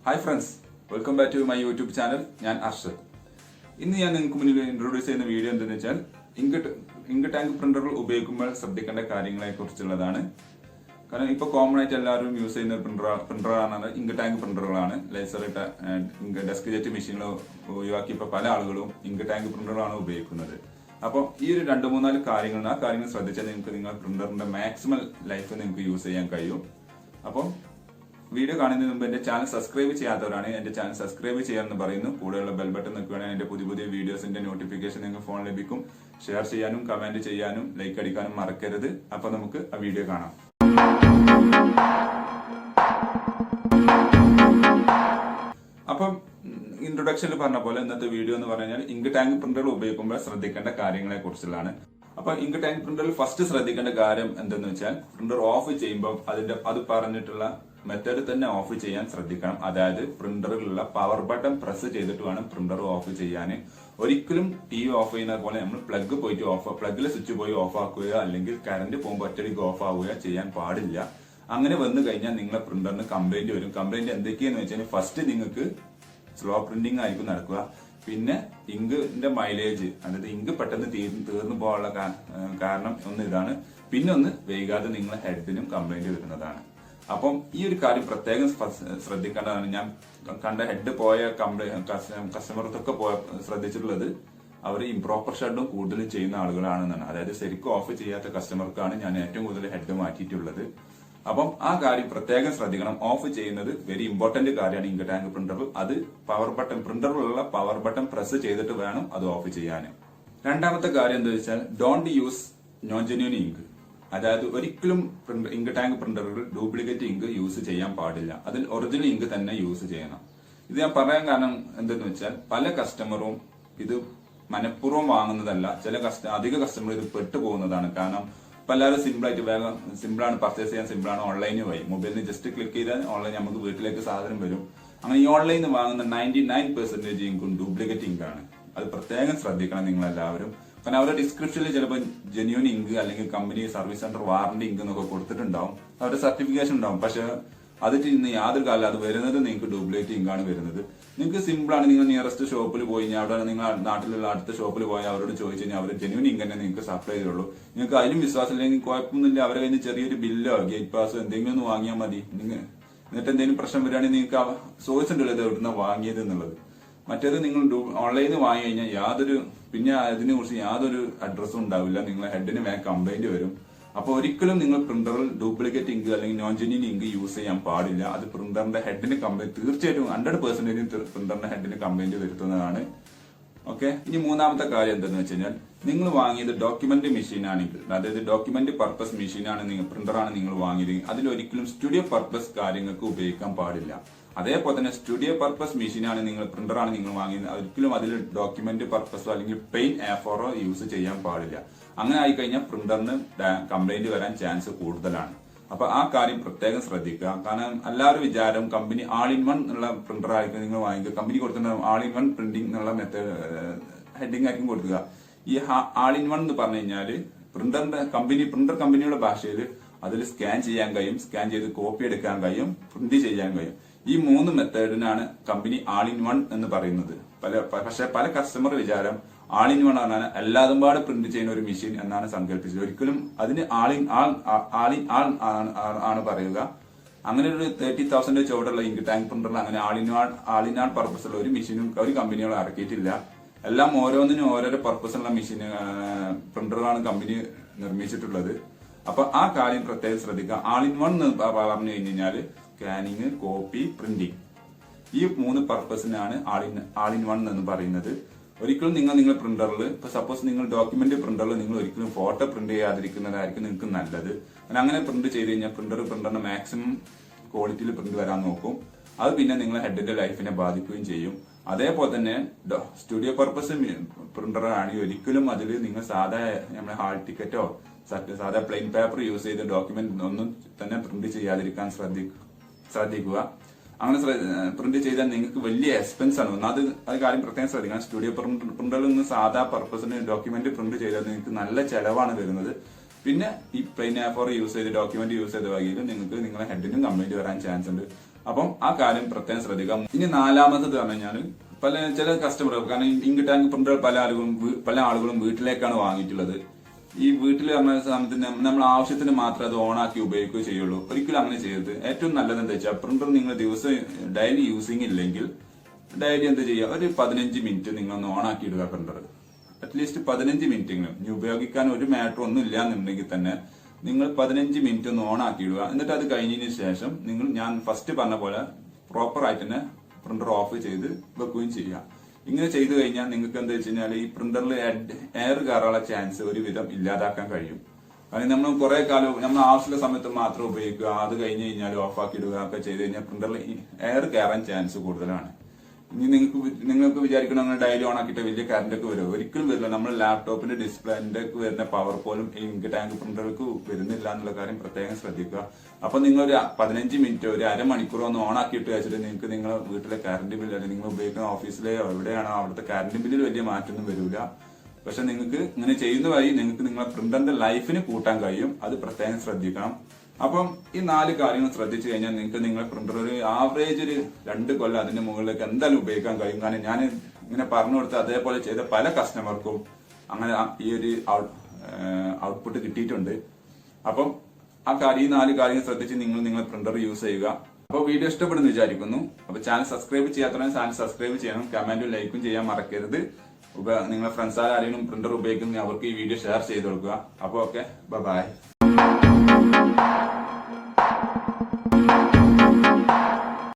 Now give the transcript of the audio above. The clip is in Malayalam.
Hi friends, welcome back to my YouTube channel. ഞാൻ അർഷദ്. ഇന്ന് ഞാൻ നിങ്ങൾക്ക് മുന്നിൽ ഇൻട്രൊഡ്യൂസ് ചെയ്യുന്ന വീഡിയോ എന്തെന്ന് വെച്ചാൽ ഇങ്ക് ടാങ്ക് പ്രിന്ററുകൾ ഉപയോഗിക്കുമ്പോൾ ശ്രദ്ധിക്കേണ്ട കാര്യങ്ങളെ കുറിച്ചുള്ളതാണ്. കാരണം ഇപ്പോൾ കോമൺ ആയിട്ട് എല്ലാവരും യൂസ് ചെയ്യുന്ന പ്രിന്ററാണ് ഇങ്ക് ടാങ്ക് പ്രിന്ററുകളാണ്. ലേസർ ഇട്ട ഡെസ്ക് ജെറ്റ് മെഷീനിൽ ഒഴിവാക്കി ഇപ്പോൾ പല ആളുകളും ഇങ്ക് ടാങ്ക് പ്രിന്ററുകളാണ് ഉപയോഗിക്കുന്നത്. അപ്പോൾ ഈ ഒരു 2-3 കാര്യങ്ങൾ ശ്രദ്ധിച്ചാൽ നിങ്ങൾക്ക് നിങ്ങളുടെ പ്രിന്ററിന്റെ മാക്സിമം ലൈഫ് നിങ്ങൾക്ക് യൂസ് ചെയ്യാൻ കഴിയും. അപ്പോൾ വീഡിയോ കാണുന്നതിന് മുമ്പ് എന്റെ ചാനൽ സബ്സ്ക്രൈബ് ചെയ്യാത്തവരാണ് എന്റെ ചാനൽ സബ്സ്ക്രൈബ് ചെയ്യാമെന്ന് പറയുന്നു. കൂടെയുള്ള ബെൽ ബട്ടൺ നിൽക്കുകയാണെങ്കിൽ എന്റെ പുതിയ വീഡിയോസിന്റെ നോട്ടിഫിക്കേഷൻ നിങ്ങൾക്ക് ഫോൺ ലഭിക്കും. ഷെയർ ചെയ്യാനും കമന്റ് ചെയ്യാനും ലൈക്ക് അടിക്കാനും മറക്കരുത്. അപ്പൊ നമുക്ക് ആ വീഡിയോ കാണാം. അപ്പം ഇൻട്രൊഡക്ഷനിൽ പറഞ്ഞ പോലെ ഇന്നത്തെ വീഡിയോ എന്ന് പറഞ്ഞാൽ ഇങ്ക് ടാങ്ക് പ്രിന്ററുകൾ ഉപയോഗിക്കുമ്പോൾ ശ്രദ്ധിക്കേണ്ട കാര്യങ്ങളെ കുറിച്ചുള്ളതാണ്. അപ്പൊ ഇങ്ക് ടാങ്ക് പ്രിന്ററിൽ ഫസ്റ്റ് ശ്രദ്ധിക്കേണ്ട കാര്യം എന്തെന്ന് വെച്ചാൽ പ്രിന്റർ ഓഫ് ചെയ്യുമ്പോൾ അത് പറഞ്ഞിട്ടുള്ള മെത്തേഡ് തന്നെ ഓഫ് ചെയ്യാൻ ശ്രദ്ധിക്കണം. അതായത് പ്രിന്ററിലുള്ള പവർ ബട്ടൺ പ്രസ് ചെയ്തിട്ട് വേണം പ്രിന്റർ ഓഫ് ചെയ്യാൻ. ഒരിക്കലും ടി വി ഓഫ് ചെയ്യുന്ന പോലെ നമ്മൾ പ്ലഗിൽ സ്വിച്ച് പോയി ഓഫ് ആക്കുകയോ അല്ലെങ്കിൽ കറണ്ട് പോകുമ്പോൾ ഒറ്റയടിക്ക് ഓഫ് ആവുകയോ ചെയ്യാൻ പാടില്ല. അങ്ങനെ വന്നു കഴിഞ്ഞാൽ നിങ്ങളെ പ്രിന്ററിന് കംപ്ലൈന്റ് വരും. കംപ്ലൈന്റ് എന്തൊക്കെയാന്ന് വെച്ചാൽ ഫസ്റ്റ് നിങ്ങൾക്ക് സ്ലോ പ്രിന്റിംഗ് ആയിരിക്കും നടക്കുക. പിന്നെ ഇങ്കിന്റെ മൈലേജ്, അതായത് ഇങ്ക് പെട്ടെന്ന് തീർന്നു പോകാനുള്ള കാരണം ഒന്ന് ഇതാണ്. പിന്നെ ഒന്ന് വൈകാതെ നിങ്ങളെ ഹെഡിനും കംപ്ലൈന്റ് വരുന്നതാണ്. അപ്പം ഈ ഒരു കാര്യം പ്രത്യേകം ശ്രദ്ധിക്കേണ്ടതാണ്. ഞാൻ കണ്ട ഹെഡ് പോയ കസ്റ്റമർക്കൊക്കെ ശ്രദ്ധിച്ചിട്ടുള്ളത് അവർ ഇംപ്രോപ്പർ ഷട്ടും കൂടുതൽ ചെയ്യുന്ന ആളുകളാണെന്നാണ്. അതായത് ശരിക്കും ഓഫ് ചെയ്യാത്ത കസ്റ്റമർക്കാണ് ഞാൻ ഏറ്റവും കൂടുതൽ ഹെഡ് മാറ്റിയിട്ടുള്ളത്. അപ്പം ആ കാര്യം പ്രത്യേകം ശ്രദ്ധിക്കണം. ഓഫ് ചെയ്യുന്നത് വെരി ഇമ്പോർട്ടന്റ് കാര്യമാണ് ഇങ്ക് ടാങ്ക് പ്രിന്ററിൽ. അത് പ്രിന്ററിലുള്ള പവർ ബട്ടൺ പ്രസ് ചെയ്തിട്ട് വേണം അത് ഓഫ് ചെയ്യാൻ. രണ്ടാമത്തെ കാര്യം എന്താ വെച്ചാൽ don't use non genuine ink. അതായത് ഒരിക്കലും ഇങ്ക് ടാങ്ക് പ്രിന്ററുകൾ ഡ്യൂപ്ലിക്കേറ്റ് ഇങ്ക് യൂസ് ചെയ്യാൻ പാടില്ല. അതിൽ ഒറിജിനൽ ഇങ്ക് തന്നെ യൂസ് ചെയ്യണം. ഇത് ഞാൻ പറയാൻ കാരണം എന്തെന്ന് വെച്ചാൽ പല കസ്റ്റമറും ഇത് മനഃപൂർവ്വം വാങ്ങുന്നതല്ല. അധിക കസ്റ്റമർ ഇത് പെട്ടുപോകുന്നതാണ്. കാരണം ഇപ്പൊ എല്ലാവരും സിമ്പിളാണ് പർച്ചേസ് ചെയ്യാൻ, സിമ്പിളാണ് ഓൺലൈന് വഴി മൊബൈലിൽ ജസ്റ്റ് ക്ലിക്ക് ചെയ്താൽ ഓൺലൈൻ നമുക്ക് വീട്ടിലേക്ക് സാധനം വരും. അങ്ങനെ ഈ ഓൺലൈനിൽ വാങ്ങുന്ന 99% ഇങ്കും ഡ്യൂപ്ലിക്കേറ്റ് ഇങ്കാണ്. അത് പ്രത്യേകം ശ്രദ്ധിക്കണം നിങ്ങൾ എല്ലാവരും. കാരണം അവരുടെ ഡിസ്ക്രിപ്ഷനിൽ ചിലപ്പോൾ ജെന്യൂൻ ഇങ്ക് അല്ലെങ്കിൽ company service centre warranty ink എന്നൊക്കെ കൊടുത്തിട്ടുണ്ടാവും, അവരുടെ സർട്ടിഫിക്കേഷൻ ഉണ്ടാവും. പക്ഷെ അത് ഇന്ന് യാതൊരു കാലം അത് വരുന്നത് നിങ്ങൾക്ക് ഡ്യൂപ്ലിക്കേറ്റ് ഇങ്കാണ് വരുന്നത്. നിങ്ങൾക്ക് സിമ്പിൾ ആണ്. നിങ്ങൾ നിയറസ്റ്റ് ഷോപ്പിൽ പോയി കഴിഞ്ഞാൽ അവിടെ നിങ്ങൾ നാട്ടിലുള്ള അടുത്ത ഷോപ്പിൽ പോയി അവരോട് ചോദിച്ചു കഴിഞ്ഞാൽ അവർ ജെന്യൂൻ ഇങ്ക് തന്നെ നിങ്ങൾക്ക് സപ്ലൈ ചെയ്തുള്ളൂ. നിങ്ങൾക്ക് അതിലും വിശ്വാസം ഇല്ലെങ്കിൽ കുഴപ്പമൊന്നുമില്ല. അവരെ കഴിഞ്ഞ് ചെറിയൊരു ബില്ലോ ഗേറ്റ് പാസോ എന്തെങ്കിലും ഒന്ന് വാങ്ങിയാൽ മതി. എന്നിട്ട് എന്തെങ്കിലും പ്രശ്നം വരികയാണെങ്കിൽ നിങ്ങൾക്ക് ചോദിച്ചിട്ടുണ്ടല്ലോ ഇത് എവിടുന്ന വാങ്ങിയത് എന്നുള്ളത്. മറ്റേത് നിങ്ങൾ ഓൺലൈനിൽ വാങ്ങി കഴിഞ്ഞാൽ പിന്നെ അതിനെ കുറിച്ച് യാതൊരു അഡ്രസ്സും ഉണ്ടാവില്ല. നിങ്ങളെ ഹെഡിന് വേഗം കംപ്ലൈന്റ് വരും. അപ്പൊ ഒരിക്കലും നിങ്ങൾ പ്രിന്ററിൽ ഡ്യൂപ്ലിക്കേറ്റ് ഇങ്ക് അല്ലെങ്കിൽ നോൺ ജെന്യൂൻ ഇങ്ക് യൂസ് ചെയ്യാൻ പാടില്ല. അത് പ്രിന്ററിന്റെ ഹെഡിന് കംപ്ലൈന്റ് തീർച്ചയായിട്ടും 100% പ്രിന്ററിന്റെ ഹെഡിന് കംപ്ലൈന്റ് വരുത്തുന്നതാണ്. ഓക്കെ. ഇനി മൂന്നാമത്തെ കാര്യം എന്താണെന്ന് വെച്ച് കഴിഞ്ഞാൽ നിങ്ങൾ വാങ്ങിയത് ഡോക്യുമെന്റ് മെഷീൻ ആണെങ്കിൽ, അതായത് ഡോക്യുമെന്റ് പർപ്പസ് മെഷീനാണ് പ്രിന്ററാണ് നിങ്ങൾ വാങ്ങിയത്, അതിലൊരിക്കലും സ്റ്റുഡിയോ പർപ്പസ് കാര്യങ്ങൾക്ക് ഉപയോഗിക്കാൻ പാടില്ല. അതേപോലെ തന്നെ സ്റ്റുഡിയോ പർപ്പസ് മെഷീനാണ് പ്രിന്ററാണ് നിങ്ങൾ വാങ്ങിയത്, ഒരിക്കലും അതിൽ ഡോക്യുമെന്റ് പർപ്പസോ അല്ലെങ്കിൽ പെയിൻ A4 യൂസ് ചെയ്യാൻ പാടില്ല. അങ്ങനെ ആയിക്കഴിഞ്ഞാൽ പ്രിന്ററിന് കംപ്ലൈന്റ് വരാൻ ചാൻസ് കൂടുതലാണ്. അപ്പൊ ആ കാര്യം പ്രത്യേകം ശ്രദ്ധിക്കുക. കാരണം എല്ലാവരും വിചാരം കമ്പനി ആൾ ഇൻ വൺ ഉള്ള പ്രിന്റർ ആയിരിക്കും നിങ്ങൾ വാങ്ങിക്കുക. കമ്പനി കൊടുക്കുന്ന ആൾ ഇൻ വൺ പ്രിന്റിംഗ് എന്നുള്ള മെത്തേഡ് ഹെഡിങ് ആയിരിക്കും കൊടുക്കുക. ഈ ആൾ ഇൻ വൺ എന്ന് പറഞ്ഞു കഴിഞ്ഞാല് പ്രിന്റർ കമ്പനിയുടെ ഭാഷയിൽ അതിൽ സ്കാൻ ചെയ്യാൻ കഴിയും, സ്കാൻ ചെയ്ത് കോപ്പി എടുക്കാൻ കഴിയും, പ്രിന്റ് ചെയ്യാൻ കഴിയും. ഈ 3 മെത്തേഡിനാണ് കമ്പനി ആൾ ഇൻ വൺ എന്ന് പറയുന്നത്. പക്ഷെ പല കസ്റ്റമർ വിചാരം ആൾ ഇൻ വൺ ആണ് എല്ലാതും പാടെ പ്രിന്റ് ചെയ്യുന്ന ഒരു മെഷീൻ എന്നാണ് സങ്കല്പിച്ചത്. ഒരിക്കലും അതിന് ആൾ ആണ് പറയുക. അങ്ങനെ ഒരു 30,000 ചുവടുള്ള ഇങ്ക് ടാങ്ക് പ്രിന്ററിൽ അങ്ങനെ ആൾ ഇൻ ആൾ പർപ്പസ് ഉള്ള ഒരു മെഷീനും ഒരു കമ്പനികളും ഇറക്കിയിട്ടില്ല. എല്ലാം ഓരോന്നിനും ഓരോരോ പർപ്പസ് ഉള്ള മെഷീൻ പ്രിന്ററുകളാണ് കമ്പനി നിർമ്മിച്ചിട്ടുള്ളത്. അപ്പൊ ആ കാര്യം പ്രത്യേകം ശ്രദ്ധിക്കുക. ആൾ ഇൻ വൺ എന്ന് പറഞ്ഞു കഴിഞ്ഞാല് സ്കാനിങ്, കോപ്പി, പ്രിന്റിംഗ്, ഈ 3 പർപ്പസിനാണ് ആൾ ഇൻ വൺ എന്ന് പറയുന്നത്. ഒരിക്കലും നിങ്ങളുടെ പ്രിന്ററിൽ ഇപ്പൊ സപ്പോസ് നിങ്ങൾ ഡോക്യുമെന്റ് പ്രിന്ററിൽ നിങ്ങൾ ഒരിക്കലും ഫോട്ടോ പ്രിന്റ് ചെയ്യാതിരിക്കുന്നതായിരിക്കും നിങ്ങൾക്ക് നല്ലത്. അങ്ങനെ പ്രിന്റ് ചെയ്ത് കഴിഞ്ഞാൽ പ്രിന്ററിന്റെ മാക്സിമം ക്വാളിറ്റിയിൽ പ്രിന്റ് വരാൻ നോക്കും. അത് പിന്നെ നിങ്ങളെ ഹെഡിന്റെ ലൈഫിനെ ബാധിക്കുകയും ചെയ്യും. അതേപോലെ തന്നെ സ്റ്റുഡിയോ പർപ്പസ് പ്രിന്റർ ആണെങ്കിൽ ഒരിക്കലും അതിൽ നിങ്ങൾ സാധാ നമ്മുടെ ഹാൾ ടിക്കറ്റോ സാധാ പ്ലെയിൻ പേപ്പർ യൂസ് ചെയ്ത് ഡോക്യുമെന്റ് ഒന്നും തന്നെ പ്രിന്റ് ചെയ്യാതിരിക്കാൻ ശ്രദ്ധിക്കുക. അങ്ങനെ പ്രിന്റ് ചെയ്താൽ നിങ്ങൾക്ക് വലിയ എക്സ്പെൻസ് ആണ്. അത് കാര്യം പ്രത്യേകം ശ്രദ്ധിക്കണം. സ്റ്റുഡിയോ പ്രിന്ററിൽ നിന്ന് സാധാ പർപ്പസിന് ഡോക്യുമെന്റ് പ്രിന്റ് ചെയ്താൽ നിങ്ങൾക്ക് നല്ല ചെലവാണ് വരുന്നത്. പിന്നെ ഈ പ്ലെയിൻ A4 യൂസ് ചെയ്ത് ഡോക്യുമെന്റ് യൂസ് ചെയ്ത വകയിൽ നിങ്ങൾക്ക് നിങ്ങളെ ഹെഡിനും കംപ്ലൈന്റ് വരാൻ ചാൻസ് ഉണ്ട്. അപ്പം ആ കാര്യം പ്രത്യേകം ശ്രദ്ധിക്കാം. ഇനി നാലാമത്തത് പറഞ്ഞു കഴിഞ്ഞാൽ ചില കസ്റ്റമറുകൾ, കാരണം ഇങ്ക് ടാങ്ക് പ്രിന്റർ പല ആളുകളും വീട്ടിലേക്കാണ് വാങ്ങിയിട്ടുള്ളത്. ഈ വീട്ടിൽ പറഞ്ഞ സമയത്ത് നമ്മൾ ആവശ്യത്തിന് മാത്രമേ അത് ഓണാക്കി ഉപയോഗിക്കുകയോ ചെയ്യുള്ളൂ. ഒരിക്കലും അങ്ങനെ ചെയ്യരുത്. ഏറ്റവും നല്ലത് എന്താ വെച്ചാൽ പ്രിന്റർ നിങ്ങൾ ദിവസം ഡെയിലി യൂസിങ് ഇല്ലെങ്കിൽ ഡെയിലി എന്താ ചെയ്യുക, ഒരു 15 മിനിറ്റ് നിങ്ങൾ ഒന്ന് ഓണാക്കി ഇടുക പ്രിന്റർ. അറ്റ്ലീസ്റ്റ് 15 മിനിറ്റെങ്കിലും. ഇനി ഉപയോഗിക്കാൻ ഒരു മാറ്റർ ഒന്നും ഇല്ല എന്നുണ്ടെങ്കിൽ തന്നെ നിങ്ങൾ 15 മിനിറ്റ് ഒന്ന് ഓണാക്കി ഇടുക. എന്നിട്ട് അത് കഴിഞ്ഞതിന് ശേഷം ഞാൻ ഫസ്റ്റ് പറഞ്ഞ പോലെ പ്രോപ്പർ ആയിട്ട് തന്നെ പ്രിന്റർ ഓഫ് ചെയ്ത് വെക്കുകയും ചെയ്യുക. ഇങ്ങനെ ചെയ്തു കഴിഞ്ഞാൽ നിങ്ങൾക്ക് എന്താ വെച്ച് കഴിഞ്ഞാൽ ഈ പ്രിന്ററിൽ എയർ കയറാനുള്ള ചാൻസ് ഒരുവിധം ഇല്ലാതാക്കാൻ കഴിയും. കാരണം നമ്മൾ കുറെ കാലം നമ്മൾ ആവശ്യമുള്ള സമയത്ത് മാത്രം ഉപയോഗിക്കുക, അത് കഴിഞ്ഞ് കഴിഞ്ഞാൽ ഓഫാക്കി ഇടുക ഒക്കെ ചെയ്ത് കഴിഞ്ഞാൽ പ്രിന്ററിൽ എയർ കയറാൻ ചാൻസ് കൂടുതലാണ്. ഇനി നിങ്ങൾക്ക് വിചാരിക്കണം അങ്ങനെ ഡയലി ഓൺ ആക്കിയിട്ട് വലിയ കറന്റ് ഒക്കെ വരും. ഒരിക്കലും വരില്ല. നമ്മുടെ ലാപ്ടോപ്പിന്റെ ഡിസ്പ്ലേന്റെ വരുന്ന പവർ പോലും ഇങ്ക് ടാങ്ക് പ്രിന്റർക്ക് വരുന്നില്ല എന്നുള്ള കാര്യം പ്രത്യേകം ശ്രദ്ധിക്കുക. അപ്പൊ നിങ്ങൾ ഒരു 15 മിനിറ്റ് ഒരു അരമണിക്കൂർ ഒന്ന് ഓൺ ആക്കിയിട്ട് വെച്ചിട്ട് നിങ്ങൾക്ക് നിങ്ങളുടെ വീട്ടിലെ കറന്റ് ബില്ല് അല്ലെങ്കിൽ നിങ്ങൾ ഉപയോഗിക്കുന്ന ഓഫീസിലെയോ എവിടെയാണോ അവിടുത്തെ കറന്റ് ബില്ലിൽ വലിയ മാറ്റമൊന്നും വരില്ല. പക്ഷെ നിങ്ങൾക്ക് ഇങ്ങനെ ചെയ്യുന്ന വഴി നിങ്ങൾക്ക് നിങ്ങളുടെ പ്രിന്ററിന്റെ ലൈഫിന് കൂട്ടാൻ കഴിയും. അത് പ്രത്യേകം ശ്രദ്ധിക്കണം. അപ്പം ഈ 4 കാര്യങ്ങൾ ശ്രദ്ധിച്ചു കഴിഞ്ഞാൽ നിങ്ങൾക്ക് നിങ്ങളുടെ പ്രിന്റർ ഒരു ആവറേജ് ഒരു 2 കൊല്ലം അതിന്റെ മുകളിലേക്ക് എന്തായാലും ഉപയോഗിക്കാൻ കഴിയും. കാരണം ഞാൻ ഇങ്ങനെ പറഞ്ഞു കൊടുത്ത അതേപോലെ ചെയ്ത പല കസ്റ്റമർക്കും അങ്ങനെ ഈ ഒരു ഔട്ട്പുട്ട് കിട്ടിയിട്ടുണ്ട്. അപ്പം ഈ 4 കാര്യങ്ങൾ ശ്രദ്ധിച്ച് നിങ്ങളുടെ പ്രിന്റർ യൂസ് ചെയ്യുക. അപ്പോൾ വീഡിയോ ഇഷ്ടപ്പെടുന്നു വിചാരിക്കുന്നു. അപ്പൊ ചാനൽ സബ്സ്ക്രൈബ് ചെയ്യാത്തവരെ ചാനൽ സബ്സ്ക്രൈബ് ചെയ്യണം. കമന്റും ലൈക്കും ചെയ്യാൻ മറക്കരുത്. നിങ്ങളുടെ ഫ്രണ്ട്സ് ആരെങ്കിലും പ്രിന്റർ ഉപയോഗിക്കുന്ന അവർക്ക് ഈ വീഡിയോ ഷെയർ ചെയ്ത് കൊടുക്കുക. അപ്പോൾ ഓക്കെ, ബൈ.